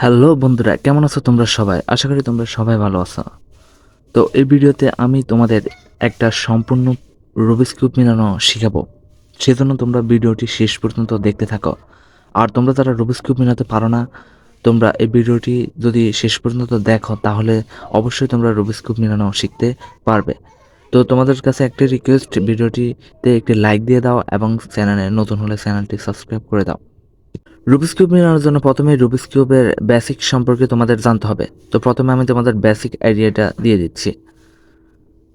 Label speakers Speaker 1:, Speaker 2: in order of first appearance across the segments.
Speaker 1: Hello বন্ধুরা, কেমন আছো তোমরা সবাই? আশা করি তোমরা সবাই ভালো আছো। তো এই ভিডিওতে আমি তোমাদের একটা সম্পূর্ণ রুবিক্স কিউব মিলানো শিখাবো। সেজন্য তোমরা ভিডিওটি শেষ পর্যন্ত দেখতে থাকো। আর তোমরা যারা রুবিক্স কিউব মিলাতে পারো না, তোমরা এই ভিডিওটি যদি শেষ পর্যন্ত দেখো তাহলে অবশ্যই তোমরা রুবিক্স কিউব মিলানো শিখতে পারবে। তো তোমাদের কাছে একটা রিকোয়েস্ট, ভিডিওটিতে একটি লাইক দিয়ে দাও এবং চ্যানেলে নতুন হলে চ্যানেলটি সাবস্ক্রাইব করে দাও। রুবিক্স কিউব মেলানোর জন্য প্রথমে রুবিক্স কিউবের বেসিক সম্পর্কে তোমাদের জানতে হবে। তো প্রথমে আমি তোমাদের বেসিক আইডিয়াটা দিয়ে দিচ্ছি।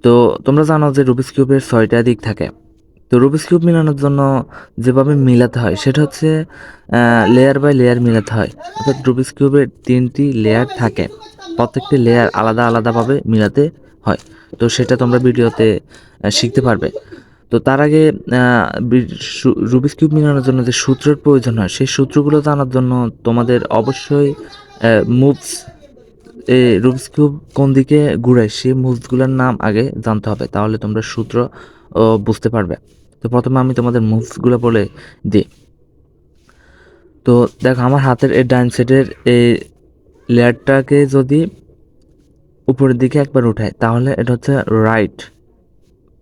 Speaker 1: তো তোমরা জানো যে রুবিক্স কিউবের 6টা দিক থাকে। তো রুবিক্স কিউব মেলানোর জন্য যেভাবে মিলাতে হয় সেটা হচ্ছে লেয়ার বাই লেয়ার মিলাতে হয়। অর্থাৎ রুবিক্স কিউবের 3টি লেয়ার থাকে, প্রত্যেকটি লেয়ার আলাদা আলাদাভাবে মিলাতে হয়। তো সেটা তোমরা ভিডিওতে শিখতে পারবে। তো তার আগে রুবিক্স কিউব মিলানোর জন্য যে সূত্রের প্রয়োজন হয় সেই সূত্রগুলো জানার জন্য তোমাদের অবশ্যই মুভস, রুবিক্স কিউব কোন দিকে ঘুরে সেই মুভসগুলোর নাম আগে জানতে হবে, তাহলে তোমরা সূত্র বুঝতে পারবে। তো প্রথমে আমি তোমাদের মুভসগুলো বলে দিই। তো দেখো, আমার হাতের এই ডাইন সাইডের এই লেয়ারটাকে যদি উপরের দিকে একবার উঠায় তাহলে এটা হচ্ছে রাইট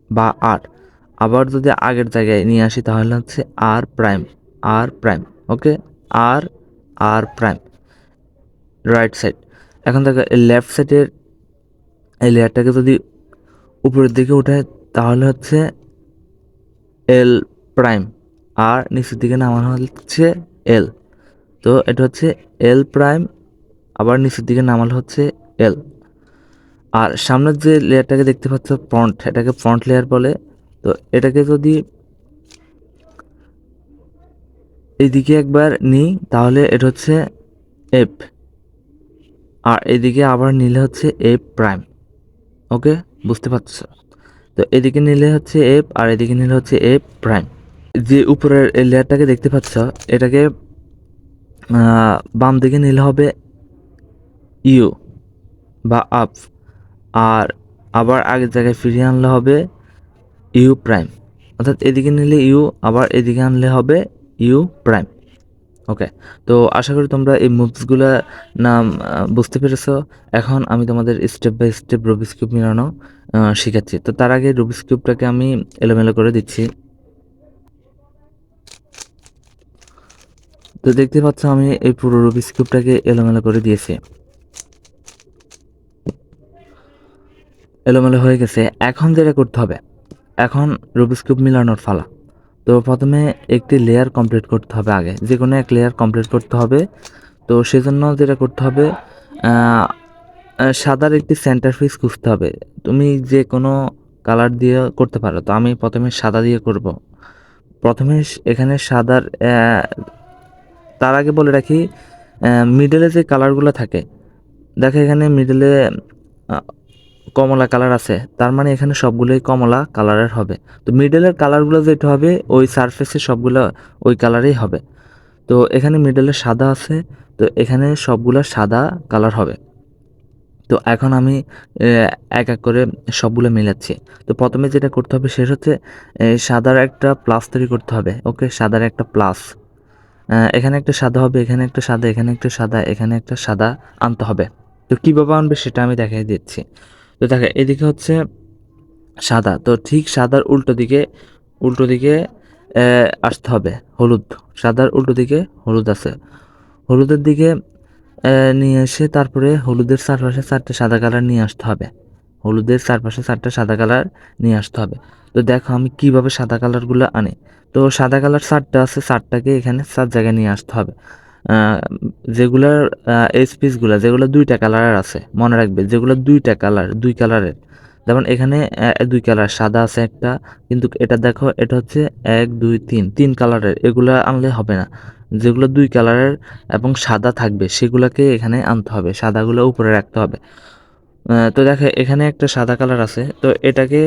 Speaker 1: বা আর। আবার যদি আগের জায়গায় নিয়ে আসি তাহলে হচ্ছে আর প্রাইম, আর প্রাইম। ওকে, আর আর প্রাইম, রাইট সাইড। এখন দেখো, লেফট সাইডের এই লেয়ারটাকে যদি উপরের দিকে উঠায় তাহলে হচ্ছে এল প্রাইম, আর নিচের দিকে নামানো হচ্ছে এল। তো এটা হচ্ছে এল প্রাইম, আবার নিচের দিকে নামানো হচ্ছে এল। আর সামনের যে লেয়ারটাকে দেখতে পাচ্ছ ফ্রন্ট, এটাকে ফ্রন্ট লেয়ার বলে। তো এটাকে যদি এইদিকে একবার নিই তাহলে এটা হচ্ছে এফ, আর এদিকে আবার নিলে হচ্ছে এফ প্রাইম। ওকে, বুঝতে পারছো? তো এদিকে নিলে হচ্ছে এফ আর এদিকে নিলে হচ্ছে এফ প্রাইম। যে উপরের লেয়ারটাকে দেখতে পাচ্ছ এটাকে বাম দিকে নিলে হবে ইউ বা আপ, আর আবার আগের জায়গায় ফিরিয়ে আনলে হবে ইউ প্রাইম। অর্থাৎ এদিকে নিলে ইউ, আবার এদিকে আনলে হবে ইউ প্রাইম। ওকে, তো আশা করি তোমরা এই মুভসগুলো নাম বুঝতে পেরেছো। এখন আমি তোমাদের step by step Rubik's cube মিলানো শিখাচ্ছি। তো তার আগে রুবিক্স কিউবটাকে আমি এলোমেলো করে দিচ্ছি। তো দেখতে পাচ্ছ আমি এই পুরো রুবিক্স কিউবটাকে এলোমেলো করে দিয়েছি। এলোমেলো হয়ে গেছে। এখন যেটা করতে হবে, এখন রুবিক্স কিউব মিলানোর ফালা। তো প্রথমে একটি লেয়ার কমপ্লিট করতে হবে, আগে যে কোনো এক লেয়ার কমপ্লিট করতে হবে। তো সেজন্য যেটা করতে হবে, সাদার একটি সেন্টার পিস খুঁজতে হবে। তুমি যে কোনো কালার দিয়ে করতে পারো। তো আমি প্রথমে সাদা দিয়ে করব। প্রথমে এখানে সাদার, তার আগে বলে রাখি, মিডলে যে কালারগুলো থাকে, দেখো এখানে মিডলে কমলা কালার আছে, তার মানে এখানে সবগুলোই কমলা কালারের হবে। তো মিডলের কালারগুলো যেটা হবে ওই সারফেসে সবগুলো ওই কালারেই হবে। তো এখানে মিডলে সাদা আছে, তো এখানে সবগুলো সাদা কালার হবে। তো এখন আমি এক এক করে সবগুলো মিলাচ্ছি। তো প্রথমে যেটা করতে হবে সেটা হচ্ছে সাদার একটা প্লাস তৈরি করতে হবে। ওকে, সাদার একটা প্লাস, এখানে একটা সাদা হবে, এখানে একটা সাদা, এখানে একটা সাদা, এখানে একটা সাদা আনতে হবে। তো কীভাবে আনবে সেটা আমি দেখাই দিচ্ছি। তো দেখো, এদিকে হচ্ছে সাদা, তো ঠিক সাদার উল্টো দিকে আসতে হবে হলুদ। সাদার উল্টো দিকে হলুদ আছে, হলুদের দিকে নিয়ে এসে তারপরে হলুদের চারপাশে 4টে সাদা কালার নিয়ে আসতে হবে। হলুদের চারপাশে 4টে সাদা কালার নিয়ে আসতে হবে। তো দেখো আমি কিভাবে সাদা কালারগুলো আনি। তো সাদা কালার 4টা আছে, 4টাকে এখানে 4 জায়গায় নিয়ে আসতে হবে। যেগুলার পিসগুলো যেগুলো 2টা কালারের আছে, মনে রাখবে যেগুলো 2টা কালার, 2 কালারের। যেমন এখানে 2 কালার সাদা আছে একটা, কিন্তু এটা দেখো এটা হচ্ছে 1 2 3 3 কালারের। এগুলা আনলে হবে না, যেগুলো 2 কালারের এবং সাদা থাকবে সেগুলোকে এখানে আনতে হবে, সাদাগুলো উপরে রাখতে হবে। তো দেখো এখানে একটা সাদা কালার আছে, তো এটাকে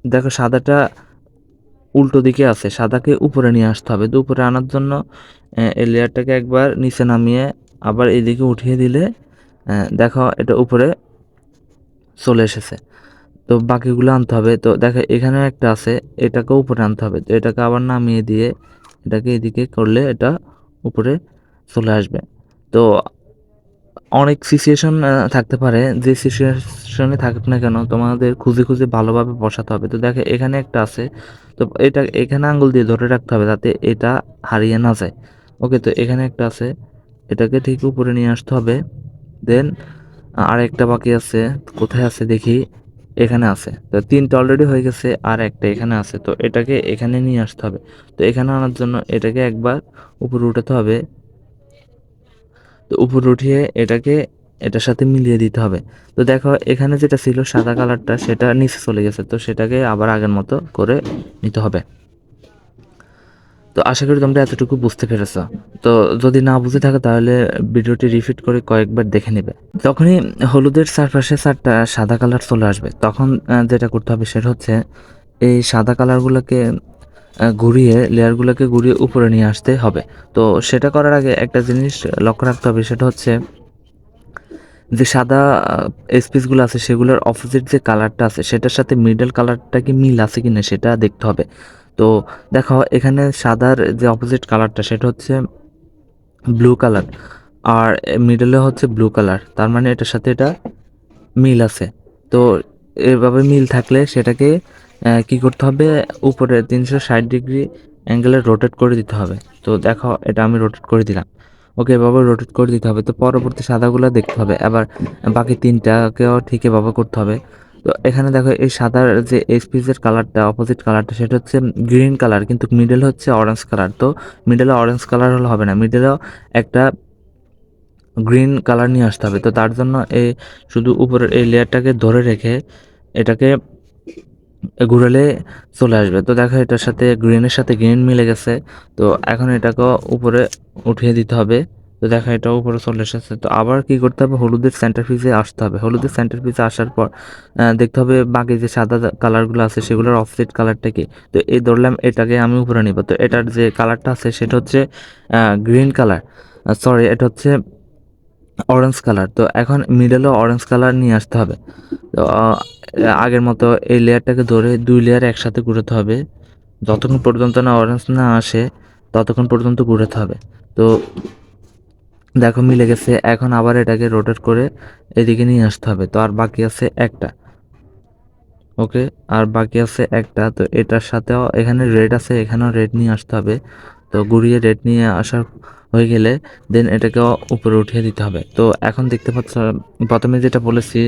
Speaker 1: দেখো সাদাটা উল্টো দিকে আছে, সাদাকে উপরে নিয়ে আসতে হবে। তো উপরে আনার জন্য এই লেয়ারটাকে একবার নিচে নামিয়ে আবার এদিকে উঠিয়ে দিলে দেখো এটা উপরে চলে এসেছে। তো বাকিগুলো আনতে হবে। তো দেখো এখানেও একটা আছে, এটাকেও উপরে আনতে হবে। তো এটাকে আবার নামিয়ে দিয়ে এটাকে এদিকে করলে এটা উপরে চলে আসবে। তো তো অনেক সিচুয়েশন থাকতে পারে, যে সিচুয়েশনে থাকুক না কেন তোমাদের খুঁজে খুঁজে ভালোভাবে বসাতে হবে। তো দেখো এখানে একটা আছে, তো এটা এখানে আঙ্গুল দিয়ে ধরে রাখতে হবে যাতে এটা হারিয়ে না যায়। ওকে, তো এখানে একটা আছে, এটাকে ঠিক উপরে নিয়ে আসতে হবে। দেন আর একটা বাকি আছে, কোথায় আছে দেখি, এখানে আছে। তো তিনটা অলরেডি হয়ে গেছে, আর একটা এখানে আছে, তো এটাকে এখানে নিয়ে আসতে হবে। তো এখানে আনার জন্য এটাকে একবার উপরে উঠাতে হবে। তো উপরে উঠিয়ে এটাকে এটার সাথে মিলিয়ে দিতে হবে। তো দেখো এখানে যেটা ছিল সাদা কালারটা সেটা নিচে চলে গেছে, তো সেটাকে আবার আগের মতো করে নিতে হবে। তো আশা করি তোমরা এতটুকু বুঝতে পেরেছো। তো যদি না বুঝে থাকো তাহলে ভিডিওটি রিপিট করে কয়েকবার দেখে নেবে। তখনই হলুদের চারপাশে চারটা সাদা কালার চলে আসবে, তখন যেটা করতে হবে সেটা হচ্ছে এই সাদা কালারগুলোকে ঘুরিয়ে লেয়ারগুলোকে ঘুরিয়ে উপরে নিয়ে আসতে হবে। তো সেটা করার আগে একটা জিনিস লক্ষ্য রাখতে হবে, সেটা হচ্ছে যে সাদা স্পেসগুলো আছে সেগুলোর অপোজিট যে কালারটা আছে সেটার সাথে মিডল কালারটা কি মিল আছে কিনা সেটা দেখতে হবে। তো দেখো এখানে সাদার যে অপোজিট কালারটা সেটা হচ্ছে ব্লু কালার, আর মিডলে হচ্ছে ব্লু কালার, তার মানে এটার সাথে এটা মিল আছে। তো এভাবে মিল থাকলে সেটাকে কি করতে হবে, উপরে 360 ডিগ্রি অ্যাঙ্গেলে রোটেট করে দিতে হবে। তো দেখো এটা আমি রোটেট করে দিলাম। ওকে, এভাবে রোটেট করে দিতে হবে। তো পরবর্তী সাদাগুলো দেখতে হবে, আবার বাকি তিনটাকেও ঠিক এভাবে করতে হবে। তো এখানে দেখো এই সাদার যে এসপিজের কালারটা অপোজিট কালারটা সেটা হচ্ছে গ্রিন কালার, কিন্তু মিডল হচ্ছে অরেঞ্জ কালার। তো মিডলে অরেঞ্জ কালার হলে হবে না, মিডলেও একটা গ্রিন কালার নিয়ে আসতে হবে। তো তার জন্য এই শুধু উপরের এই লেয়ারটাকে ধরে রেখে এটাকে ঘুরালে চলে আসবে। তো দেখো এটার সাথে গ্রিনের সাথে গ্রিন মিলে গেছে। তো এখন এটাকে উপরে উঠিয়ে দিতে হবে। তো দেখো এটা উপরে চলে এসেছে। তো আবার কি করতে হবে, হলুদের সেন্টার পিসে আসতে হবে। হলুদের সেন্টার পিসে আসার পর দেখতে হবে বাকি যে সাদা কালারগুলো আছে সেগুলোর অফসেট কালারটা কি। তো এই ধরলাম এটাকে আমি উপরে নিব। তো এটার যে কালারটা আছে সেটা হচ্ছে গ্রিন কালার, সরি এটা হচ্ছে অরেঞ্জ কালার। তো এখন মিডলে অরেঞ্জ কালার নিয়ে আসতে হবে। তো আগের মতো এই লেয়ারটাকে ধরে দুই লেয়ার একসাথে ঘুরাতে হবে, যতক্ষণ পর্যন্ত না অরেঞ্জ না আসে ততক্ষণ পর্যন্ত ঘুরাতে হবে। তো দেখো মিলে গেছে, এখন আবার এটাকে রোটেট করে এদিকে নিয়ে আসতে হবে। তো আর বাকি আছে একটা। ওকে, আর বাকি আছে একটা। তো এটার সাথেও এখানে রেড আছে, এখানেও রেড নিয়ে আসতে হবে। তো ঘুরিয়ে রেড নিয়ে আসার হয়ে গেলে দেন এটাকেও উপরে উঠিয়ে দিতে হবে। তো এখন দেখতে পাচ্ছ প্রথমে যেটা বলেছি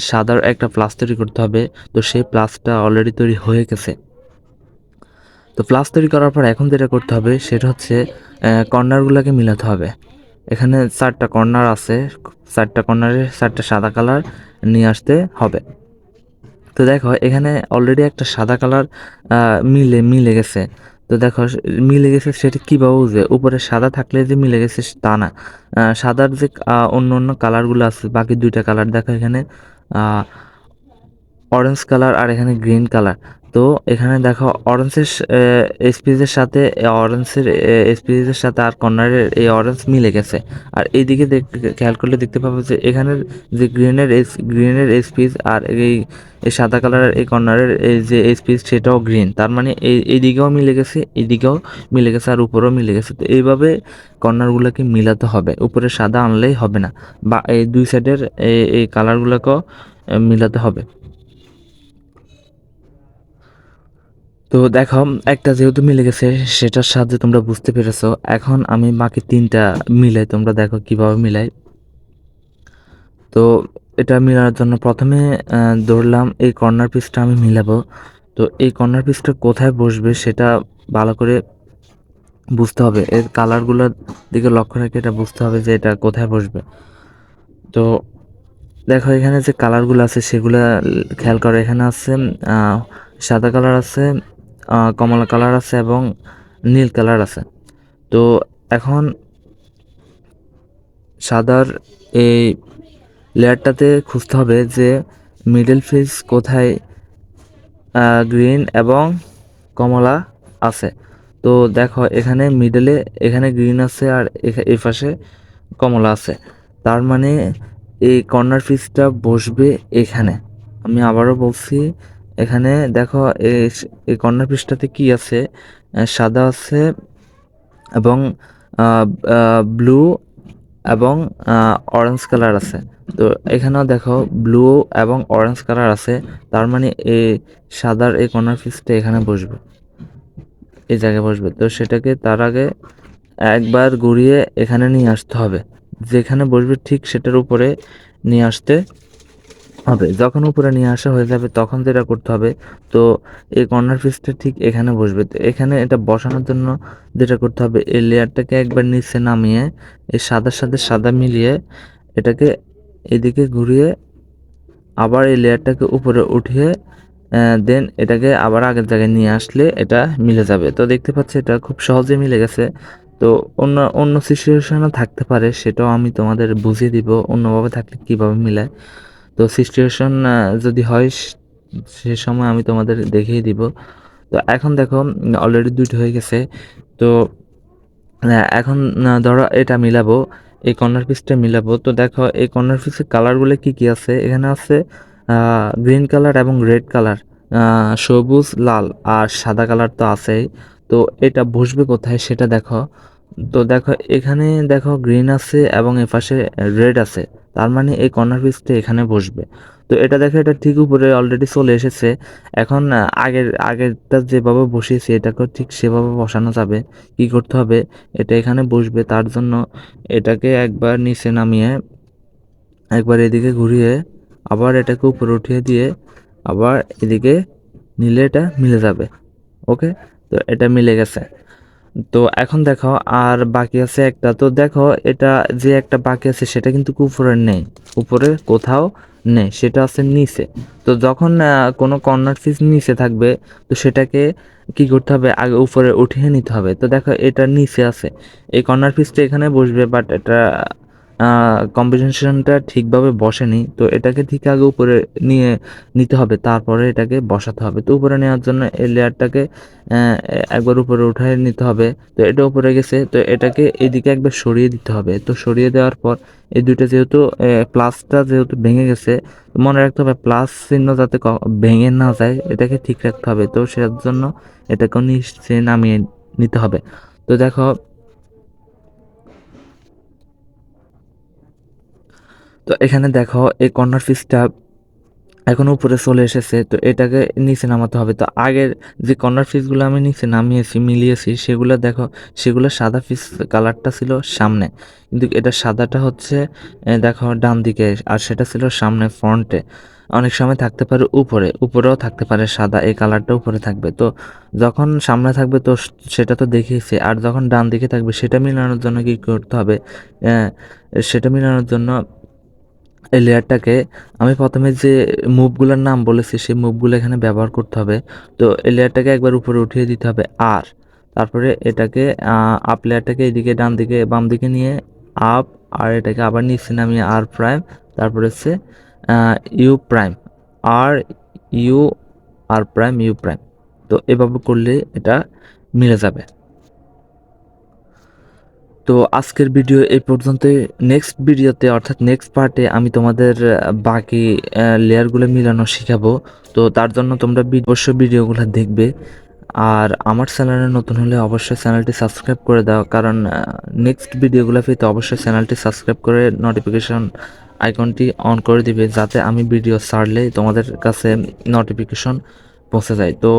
Speaker 1: সাদার একটা প্লাস তৈরি করতে হবে। তো সেই প্লাসটা অলরেডি তৈরি হয়ে গেছে। তো প্লাস তৈরি করার পর এখন যেটা করতে হবে সেটা হচ্ছে কর্নারগুলোকে মিলাতে হবে। এখানে চারটা কর্নার আছে, চারটা কর্নারে চারটা সাদা কালার নিয়ে আসতে হবে। তো দেখো এখানে অলরেডি একটা সাদা কালার মিলে মিলে গেছে। তো দেখো মিলে গেছে সেটা কীভাবে বুঝবে, উপরে সাদা থাকলে যে মিলে গেছে তা না। সাদার যে অন্য অন্য কালারগুলো আছে বাকি দুইটা কালার দেখো এখানে অরেঞ্জ কালার আর এখানে গ্রিন কালার। তো এখানে দেখো অরেঞ্জের স্পিচের সাথে অরেঞ্জের স্পিচের সাথে আর কর্নারের এই অরেঞ্জ মিলে গেছে। আর এইদিকে খেয়াল করলে দেখতে পাবো যে এখানের যে গ্রিনের স্পিচ আর এই সাদা কালারের এই কর্নারের এই যে স্পিচ সেটাও গ্রিন, তার মানে এইদিকেও মিলে গেছে, এইদিকেও মিলে গেছে, আর উপরেও মিলে গেছে। তো এইভাবে কর্নারগুলোকে মিলাতে হবে, উপরে সাদা আনলেই হবে না, বা এই দুই সাইডের এই কালারগুলোকেও মিলাতে হবে। তো দেখো একটা যেহেতু মিলে গেছে সেটার সাহায্যে তোমরা বুঝতে পেরেছো। এখন আমি বাকি তিনটা মিলাই, তোমরা দেখো কিভাবে মিলাই। তো এটা মিলানোর জন্য প্রথমে ধরলাম এই কর্নার পিসটা আমি মিলাবো। তো এই কর্নার পিসটা কোথায় বসবে সেটা ভালো করে বুঝতে হবে, এর কালারগুলোর দিকে লক্ষ্য রেখে এটা বুঝতে হবে যে এটা কোথায় বসবে। তো দেখো এখানে যে কালারগুলো আছে সেগুলো খেয়াল করো, এখানে আছে সাদা কালার আছে, কমলা কালার আছে এবং নীল কালার আছে। তো এখন সাদার এই লেয়ারটাতে খুঁজতে হবে যে মিডল ফেস কোথায় গ্রিন এবং কমলা আছে। তো দেখো এখানে মিডলে এখানে গ্রিন আছে আর এই পাশে কমলা আছে, তার মানে এই কর্নার পিসটা বসবে এখানে। আমি আবারও বলছি, এখানে দেখো এই কর্নার পিসটাতে কি আছে, সাদা আছে এবং ব্লু এবং অরেঞ্জ কালার আছে। তো এখানেও দেখো ব্লু এবং অরেঞ্জ কালার আছে, তার মানে এই সাদার এই কর্নার পিসটা এখানে বসবে, এই জায়গায় বসবে। তো সেটাকে তার আগে একবার ঘুরিয়ে এখানে নিয়ে আসতে হবে, যেখানে বসবে ঠিক সেটার উপরে নিয়ে আসতে হবে। যখন উপরে নিয়ে আসা হয়ে যাবে তখন যেটা করতে হবে, তো এই কর্নার পিসটা ঠিক এখানে বসবে। তো এখানে এটা বসানোর জন্য যেটা করতে হবে, এই লেয়ারটাকে একবার নিচে নামিয়ে এই সাদার সাথে সাদা মিলিয়ে এটাকে এদিকে ঘুরিয়ে আবার এই লেয়ারটাকে উপরে উঠিয়ে দেন এটাকে আবার আগের জায়গায় নিয়ে আসলে এটা মিলে যাবে। তো দেখতে পাচ্ছি এটা খুব সহজে মিলে গেছে। তো অন্য অন্য সিচুয়েশনও থাকতে পারে, সেটাও আমি তোমাদের বুঝিয়ে দিব অন্যভাবে থাকলে কিভাবে মিলায়। তো সিচুয়েশন যদি হয় সে সময় আমি তোমাদের দেখিয়ে দিব। তো এখন দেখো অলরেডি দুইটা হয়ে গেছে। তো এখন ধরো এটা মিলাবো, এই কর্নার পিসটা মিলাবো। তো দেখো এই কর্নার পিসের কালারগুলো কি কি আছে, এখানে আছে গ্রিন কালার এবং রেড কালার, সবুজ লাল আর সাদা কালার তো আছেই। তো এটা বসবে কোথায় সেটা দেখো। তো দেখো এখানে দেখো গ্রিন আছে এবং এপাশে রেড আছে, তার মানে এই কর্নার পিসটা এখানে বসবে। তো এটা দেখো এটা ঠিক উপরে অলরেডি চলে এসেছে। এখন আগেরটা যেভাবে বসিয়েছি এটাকে ঠিক সেভাবে বসানো যাবে। কি করতে হবে, এটা এখানে বসবে, তার জন্য এটাকে একবার নিচে নামিয়ে একবার এদিকে ঘুরিয়ে আবার এটাকে উপরে উঠিয়ে দিয়ে আবার এদিকে নিলে এটা মিলে যাবে। ওকে, তো এটা মিলে গেছে। তো এখন দেখো আর বাকি আছে একটা। তো দেখো এটা যে একটা বাকি আছে সেটা কিন্তু উপরে নেই, উপরে কোথাও নেই, সেটা আছে নিচে। তো যখন কোনো কর্নার পিস নিচে থাকবে তো সেটাকে কি করতে হবে, আগে উপরে উঠিয়ে নিতে হবে। তো দেখো এটা নিচে আছে, এই কর্নার পিসটা এখানে বসবে, বাট এটা কম্বিনেশনটা ঠিকভাবে বসেনি। তো এটাকে ঠিক আগে উপরে নিয়ে নিতে হবে, তারপরে এটাকে বসাতে হবে। তো উপরে নেওয়ার জন্য এই লেয়ারটাকে একবার উপরে উঠায় নিতে হবে। তো এটা উপরে গেছে, তো এটাকে এদিকে একবার সরিয়ে দিতে হবে। তো সরিয়ে দেওয়ার পর এই দুইটা যেহেতু প্লাসটা যেহেতু ভেঙে গেছে, মনে রাখতে হবে প্লাস চিহ্ন যাতে ভেঙে না যায় এটাকে ঠিক রাখতে হবে। তো সেটার জন্য এটাকে নিচে নামিয়ে নিতে হবে। তো দেখো, তো এখানে দেখো এই কর্নার পিসটা এখন উপরে চলে এসেছে। তো এটাকে নিচে নামাতে হবে। তো আগের যে কর্নার পিসগুলো আমি নিচে নামিয়েছি মিলিয়েছি সেগুলো দেখো, সেগুলো সাদা পিস কালারটা ছিল সামনে, কিন্তু এটা সাদাটা হচ্ছে দেখো ডান দিকে, আর সেটা ছিল সামনে ফ্রন্টে। অনেক সময় থাকতে পারে উপরে, উপরেও থাকতে পারে সাদা, এই কালারটা উপরে থাকবে। তো যখন সামনে থাকবে তো সেটা তো দেখিয়েছি, আর যখন ডান দিকে থাকবে সেটা মিলানোর জন্য কি করতে হবে, আহ, সেটা মিলানোর জন্য এই লেয়ারটাকে আমি প্রথমে যে মুভগুলোর নাম বলেছি সেই মুভগুলো এখানে ব্যবহার করতে হবে। তো এই লেয়ারটাকে একবার উপরে উঠিয়ে দিতে হবে আর তারপরে এটাকে আপ লেয়ারটাকে এদিকে ডান দিকে বাম দিকে নিয়ে আপ, আর এটাকে আবার নিচে নামিয়ে আর প্রাইম, তারপরে হচ্ছে U prime, R U, R prime, U prime. তো এভাবে করলে এটা মিলে যাবে। তো আজকের ভিডিও এই পর্যন্তই। নেক্সট ভিডিওতে অর্থাৎ নেক্সট পার্টে আমি তোমাদের বাকি লেয়ারগুলো মিলানো শেখাবো। তো তার জন্য তোমরা অবশ্যই ভিডিওগুলো দেখবে। আর আমার চ্যানেলে নতুন হলে অবশ্যই চ্যানেলটি সাবস্ক্রাইব করে দাও, কারণ নেক্সট ভিডিওগুলো পেতে অবশ্যই চ্যানেলটি সাবস্ক্রাইব করে নোটিফিকেশন আইকনটি অন করে দিবে, যাতে আমি ভিডিও ছাড়লে তোমাদের কাছে নোটিফিকেশন পৌঁছে যায়। তো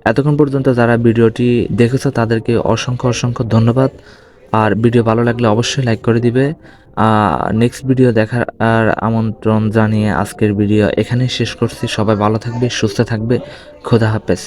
Speaker 1: এতক্ষণ পর্যন্ত যারা ভিডিওটি দেখেছো তাদেরকে অসংখ্য অসংখ্য ধন্যবাদ। আর ভিডিও ভালো লাগলে অবশ্যই লাইক করে দিবে। নেক্সট ভিডিও দেখার আর আমন্ত্রণ জানিয়ে আজকের ভিডিও এখানেই শেষ করছি। সবাই ভালো থাকবে, সুস্থ থাকবে। খোদা হাফেজ।